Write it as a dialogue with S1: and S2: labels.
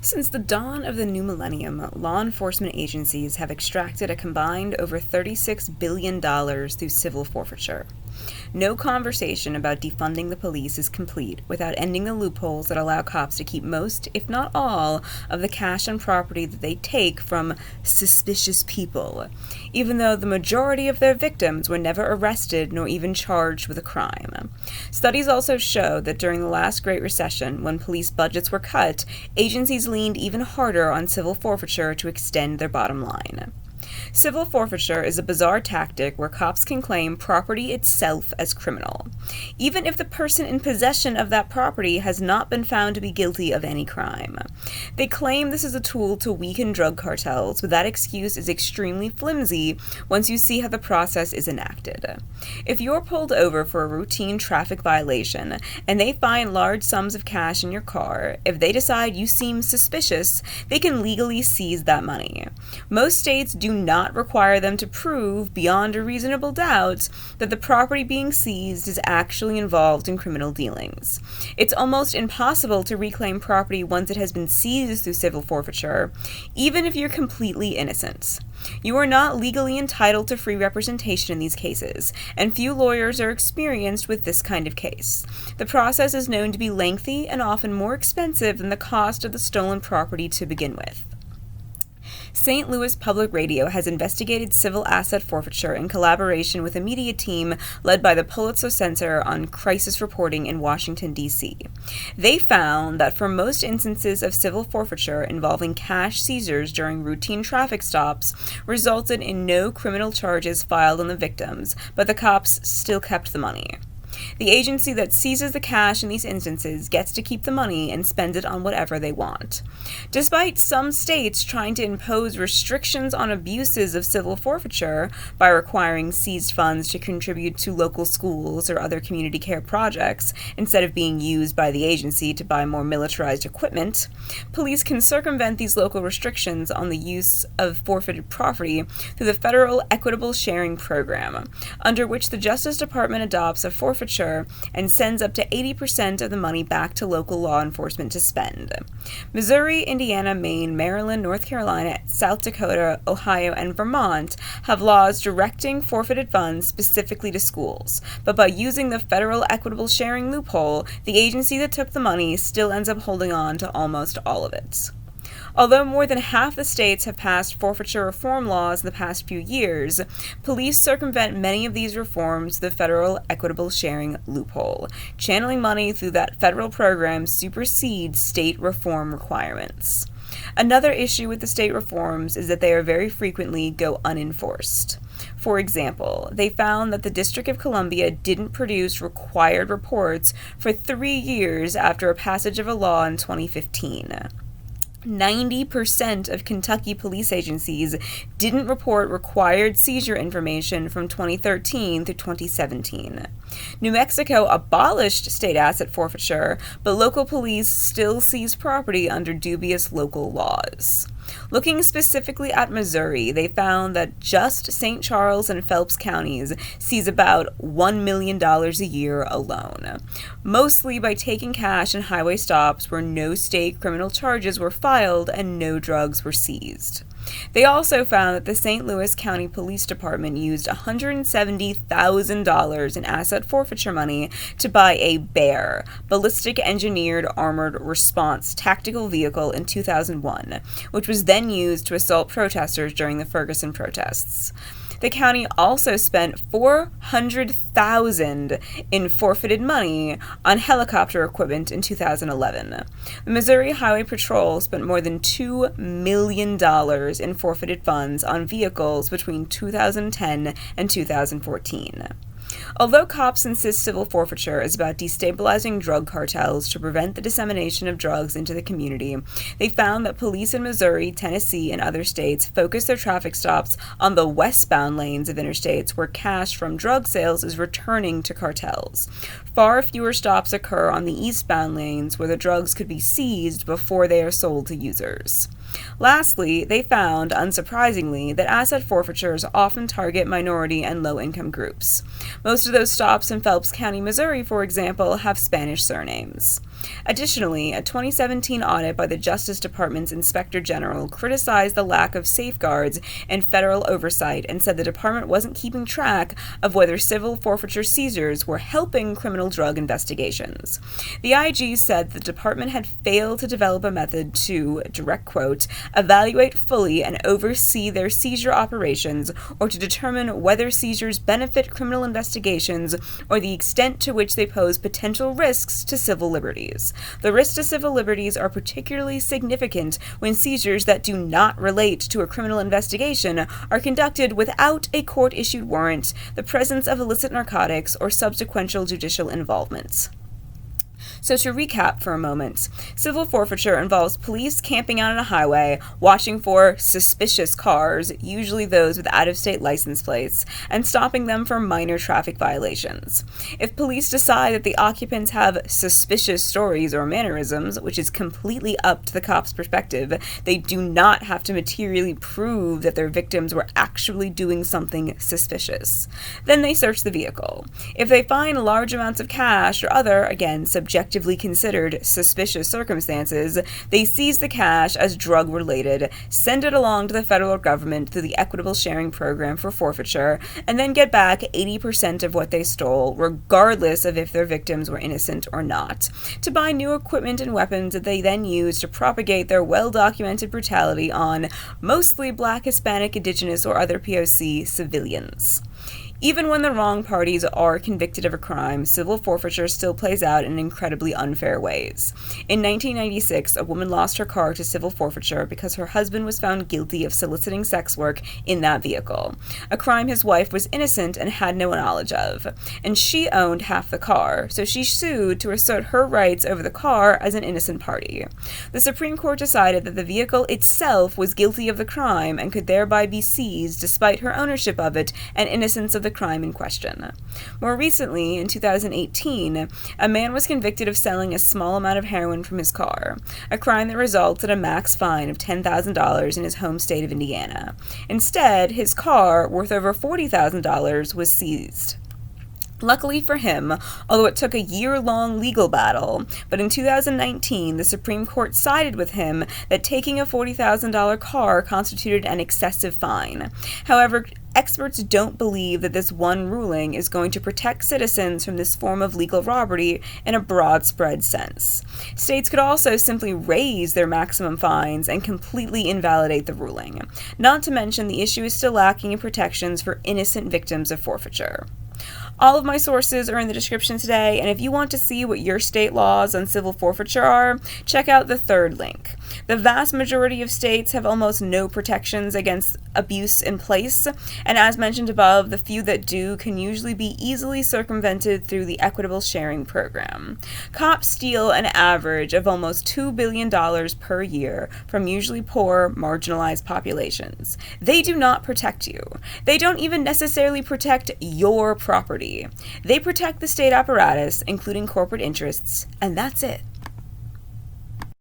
S1: Since the dawn of the new millennium, law enforcement agencies have extracted a combined over $36 billion through civil forfeiture. No conversation about defunding the police is complete without ending the loopholes that allow cops to keep most, if not all, of the cash and property that they take from suspicious people, even though the majority of their victims were never arrested nor even charged with a crime. Studies also show that during the last Great Recession, when police budgets were cut, agencies leaned even harder on civil forfeiture to extend their bottom line. Civil forfeiture is a bizarre tactic where cops can claim property itself as criminal, even if the person in possession of that property has not been found to be guilty of any crime. They claim this is a tool to weaken drug cartels, but that excuse is extremely flimsy once you see how the process is enacted. If you're pulled over for a routine traffic violation and they find large sums of cash in your car, if they decide you seem suspicious, they can legally seize that money. Most states do not require them to prove beyond a reasonable doubt that the property being seized is actually involved in criminal dealings. It's almost impossible to reclaim property once it has been seized through civil forfeiture, even if you're completely innocent. You are not legally entitled to free representation in these cases, and few lawyers are experienced with this kind of case. The process is known to be lengthy and often more expensive than the cost of the stolen property to begin with. St. Louis Public Radio has investigated civil asset forfeiture in collaboration with a media team led by the Pulitzer Center on Crisis Reporting in Washington, D.C. They found that for most instances of civil forfeiture involving cash seizures during routine traffic stops resulted in no criminal charges filed on the victims, but the cops still kept the money. The agency that seizes the cash in these instances gets to keep the money and spend it on whatever they want. Despite some states trying to impose restrictions on abuses of civil forfeiture by requiring seized funds to contribute to local schools or other community care projects instead of being used by the agency to buy more militarized equipment, police can circumvent these local restrictions on the use of forfeited property through the Federal Equitable Sharing Program, under which the Justice Department adopts a forfeiture and sends up to 80% of the money back to local law enforcement to spend. Missouri, Indiana, Maine, Maryland, North Carolina, South Dakota, Ohio, and Vermont have laws directing forfeited funds specifically to schools, but by using the federal equitable sharing loophole, the agency that took the money still ends up holding on to almost all of it. Although more than half the states have passed forfeiture reform laws in the past few years, police circumvent many of these reforms through the federal equitable sharing loophole. Channeling money through that federal program supersedes state reform requirements. Another issue with the state reforms is that they are very frequently go unenforced. For example, they found that the District of Columbia didn't produce required reports for 3 years after a passage of a law in 2015. 90% of Kentucky police agencies didn't report required seizure information from 2013 through 2017. New Mexico abolished state asset forfeiture, but local police still seize property under dubious local laws. Looking specifically at Missouri, they found that just St. Charles and Phelps counties seize about $1 million a year alone, mostly by taking cash in highway stops where no state criminal charges were filed and no drugs were seized. They also found that the St. Louis County Police Department used $170,000 in asset forfeiture money to buy a Bear, ballistic engineered armored response tactical vehicle in 2001, which was then used to assault protesters during the Ferguson protests. The county also spent $400,000 in forfeited money on helicopter equipment in 2011. The Missouri Highway Patrol spent more than $2 million in forfeited funds on vehicles between 2010 and 2014. Although cops insist civil forfeiture is about destabilizing drug cartels to prevent the dissemination of drugs into the community, they found that police in Missouri, Tennessee, and other states focus their traffic stops on the westbound lanes of interstates where cash from drug sales is returning to cartels. Far fewer stops occur on the eastbound lanes where the drugs could be seized before they are sold to users. Lastly, they found, unsurprisingly, that asset forfeitures often target minority and low-income groups. Most of those stops in Phelps County, Missouri, for example, have Spanish surnames. Additionally, a 2017 audit by the Justice Department's Inspector General criticized the lack of safeguards and federal oversight and said the department wasn't keeping track of whether civil forfeiture seizures were helping criminal drug investigations. The IG said the department had failed to develop a method to, direct quote, evaluate fully and oversee their seizure operations or to determine whether seizures benefit criminal investigations or the extent to which they pose potential risks to civil liberties. The risks to civil liberties are particularly significant when seizures that do not relate to a criminal investigation are conducted without a court-issued warrant, the presence of illicit narcotics, or subsequent judicial involvement. So to recap for a moment, civil forfeiture involves police camping out on a highway, watching for suspicious cars, usually those with out-of-state license plates, and stopping them for minor traffic violations. If police decide that the occupants have suspicious stories or mannerisms, which is completely up to the cop's perspective, they do not have to materially prove that their victims were actually doing something suspicious. Then they search the vehicle. If they find large amounts of cash or other, again, subjectively considered suspicious circumstances, they seize the cash as drug-related, send it along to the federal government through the Equitable Sharing Program for forfeiture, and then get back 80% of what they stole, regardless of if their victims were innocent or not, to buy new equipment and weapons that they then use to propagate their well-documented brutality on mostly Black, Hispanic, Indigenous, or other POC civilians. Even when the wrong parties are convicted of a crime, civil forfeiture still plays out in incredibly unfair ways. In 1996, a woman lost her car to civil forfeiture because her husband was found guilty of soliciting sex work in that vehicle, a crime his wife was innocent and had no knowledge of. And she owned half the car, so she sued to assert her rights over the car as an innocent party. The Supreme Court decided that the vehicle itself was guilty of the crime and could thereby be seized despite her ownership of it and innocence of the crime in question. More recently, in 2018, a man was convicted of selling a small amount of heroin from his car, a crime that resulted in a max fine of $10,000 in his home state of Indiana. Instead, his car, worth over $40,000, was seized. Luckily for him, although it took a year-long legal battle, but in 2019, the Supreme Court sided with him that taking a $40,000 car constituted an excessive fine. However, experts don't believe that this one ruling is going to protect citizens from this form of legal robbery in a broad spread sense. States could also simply raise their maximum fines and completely invalidate the ruling. Not to mention, the issue is still lacking in protections for innocent victims of forfeiture. All of my sources are in the description today, and if you want to see what your state laws on civil forfeiture are, check out the third link. The vast majority of states have almost no protections against abuse in place, and as mentioned above, the few that do can usually be easily circumvented through the Equitable Sharing Program. Cops steal an average of almost $2 billion per year from usually poor, marginalized populations. They do not protect you. They don't even necessarily protect your property. They protect the state apparatus, including corporate interests, and that's it.